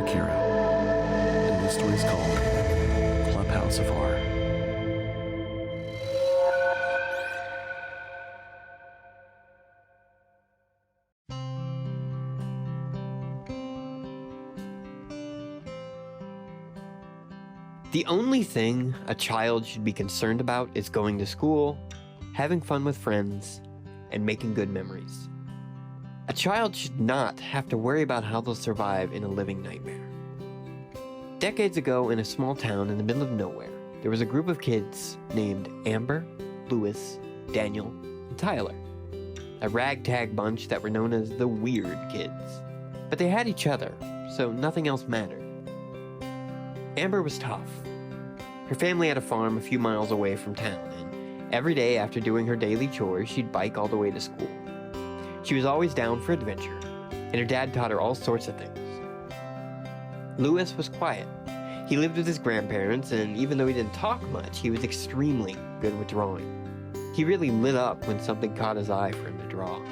DarkHero, and this story is called Clubhouse of Horror. The only thing a child should be concerned about is going to school, having fun with friends, and making good memories. A child should not have to worry about how they'll survive in a living nightmare. Decades ago, in a small town in the middle of nowhere, there was a group of kids named Amber, Lewis, Daniel, and Tyler. A ragtag bunch that were known as the Weird Kids. But they had each other, so nothing else mattered. Amber was tough. Her family had a farm a few miles away from town, and every day after doing her daily chores, she'd bike all the way to school. She was always down for adventure, and her dad taught her all sorts of things. Lewis was quiet. He lived with his grandparents, and even though he didn't talk much, he was extremely good with drawing. He really lit up when something caught his eye for him to draw.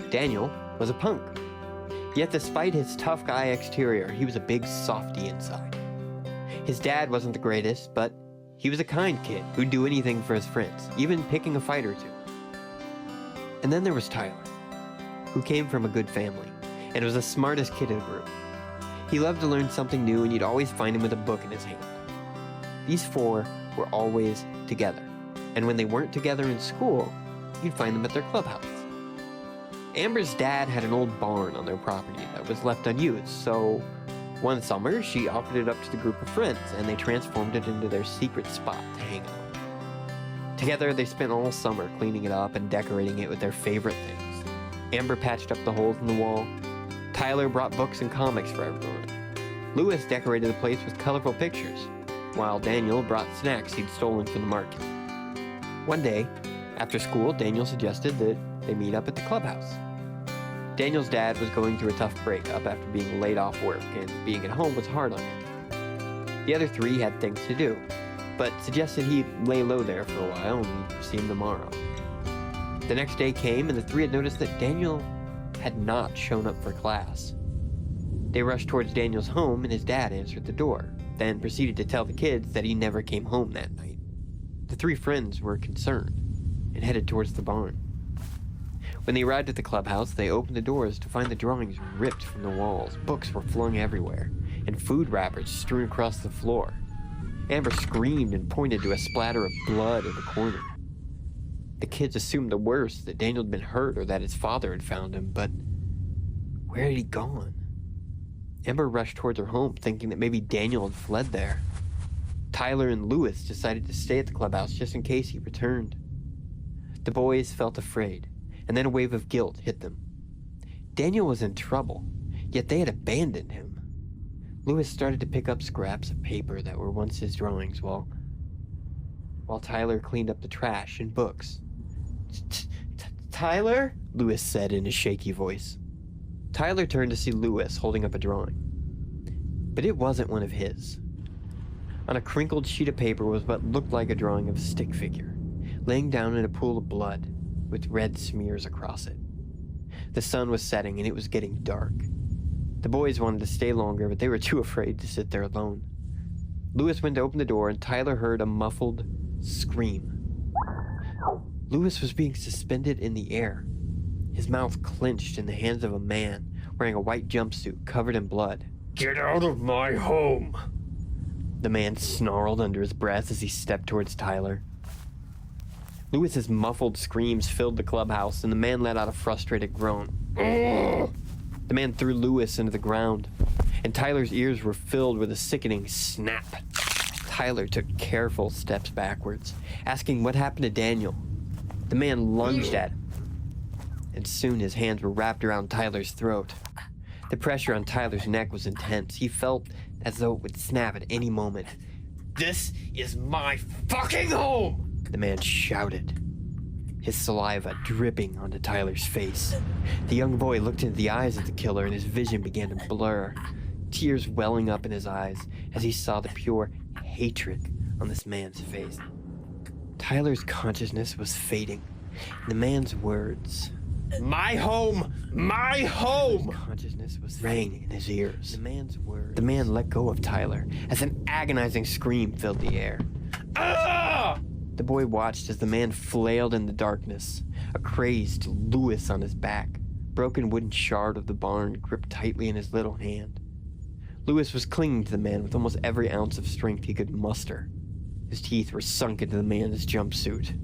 Daniel was a punk. Yet despite his tough guy exterior, he was a big softy inside. His dad wasn't the greatest, but he was a kind kid who'd do anything for his friends, even picking a fight or two. And then there was Tyler, who came from a good family, and was the smartest kid in the group. He loved to learn something new, and you'd always find him with a book in his hand. These four were always together, and when they weren't together in school, you'd find them at their clubhouse. Amber's dad had an old barn on their property that was left unused, so one summer she offered it up to the group of friends, and they transformed it into their secret spot to hang out. Together, they spent all summer cleaning it up and decorating it with their favorite things. Amber patched up the holes in the wall. Tyler brought books and comics for everyone. Lewis decorated the place with colorful pictures, while Daniel brought snacks he'd stolen from the market. One day, after school, Daniel suggested that they meet up at the clubhouse. Daniel's dad was going through a tough breakup after being laid off work, and being at home was hard on him. The other three had things to do, but suggested he lay low there for a while and see him tomorrow. The next day came, and the three had noticed that Daniel had not shown up for class. They rushed towards Daniel's home, and his dad answered the door, then proceeded to tell the kids that he never came home that night. The three friends were concerned and headed towards the barn. When they arrived at the clubhouse, they opened the doors to find the drawings ripped from the walls, books were flung everywhere, and food wrappers strewn across the floor. Amber screamed and pointed to a splatter of blood in the corner. The kids assumed the worst, that Daniel had been hurt or that his father had found him, but where had he gone? Amber rushed towards her home, thinking that maybe Daniel had fled there. Tyler and Lewis decided to stay at the clubhouse just in case he returned. The boys felt afraid, and then a wave of guilt hit them. Daniel was in trouble, yet they had abandoned him. Lewis started to pick up scraps of paper that were once his drawings while Tyler cleaned up the trash and books. Tyler? Lewis said in a shaky voice. Tyler turned to see Lewis holding up a drawing, but it wasn't one of his. On a crinkled sheet of paper was what looked like a drawing of a stick figure, laying down in a pool of blood with red smears across it. The sun was setting and it was getting dark. The boys wanted to stay longer, but they were too afraid to sit there alone. Lewis went to open the door, and Tyler heard a muffled scream. Lewis was being suspended in the air, his mouth clenched in the hands of a man wearing a white jumpsuit covered in blood. "Get out of my home!" the man snarled under his breath as he stepped towards Tyler. Lewis's muffled screams filled the clubhouse, and the man let out a frustrated groan. Ugh! The man threw Lewis into the ground, and Tyler's ears were filled with a sickening snap. Tyler took careful steps backwards, asking what happened to Daniel. The man lunged at him, and soon his hands were wrapped around Tyler's throat. The pressure on Tyler's neck was intense. He felt as though it would snap at any moment. "This is my fucking home!" the man shouted, his saliva dripping onto Tyler's face. The young boy looked into the eyes of the killer, and his vision began to blur, tears welling up in his eyes as he saw the pure hatred on this man's face. Tyler's consciousness was fading, and the man's words My home! My home! Consciousness was rang in his ears. The man let go of Tyler as an agonizing scream filled the air. Ah! The boy watched as the man flailed in the darkness, a crazed Lewis on his back, broken wooden shard of the barn gripped tightly in his little hand. Lewis was clinging to the man with almost every ounce of strength he could muster. His teeth were sunk into the man's jumpsuit.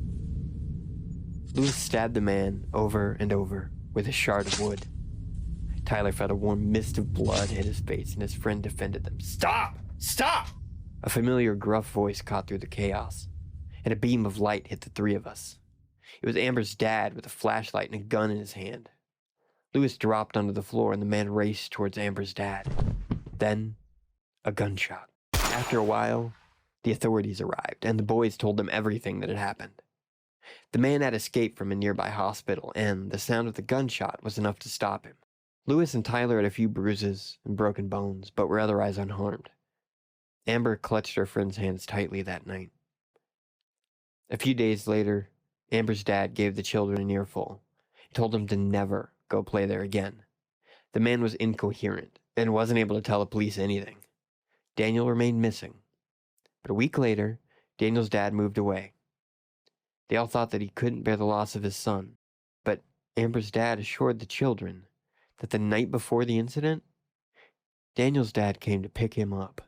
Lewis stabbed the man over and over with a shard of wood. Tyler felt a warm mist of blood hit his face, and his friend defended them. Stop! Stop! A familiar gruff voice caught through the chaos, and a beam of light hit the three of us. It was Amber's dad with a flashlight and a gun in his hand. Lewis dropped onto the floor, and the man raced towards Amber's dad. Then, a gunshot. After a while, the authorities arrived, and the boys told them everything that had happened. The man had escaped from a nearby hospital, and the sound of the gunshot was enough to stop him. Lewis and Tyler had a few bruises and broken bones, but were otherwise unharmed. Amber clutched her friend's hands tightly that night. A few days later, Amber's dad gave the children an earful and told them to never go play there again. The man was incoherent and wasn't able to tell the police anything. Daniel remained missing. But a week later, Daniel's dad moved away. They all thought that he couldn't bear the loss of his son, but Amber's dad assured the children that the night before the incident, Daniel's dad came to pick him up.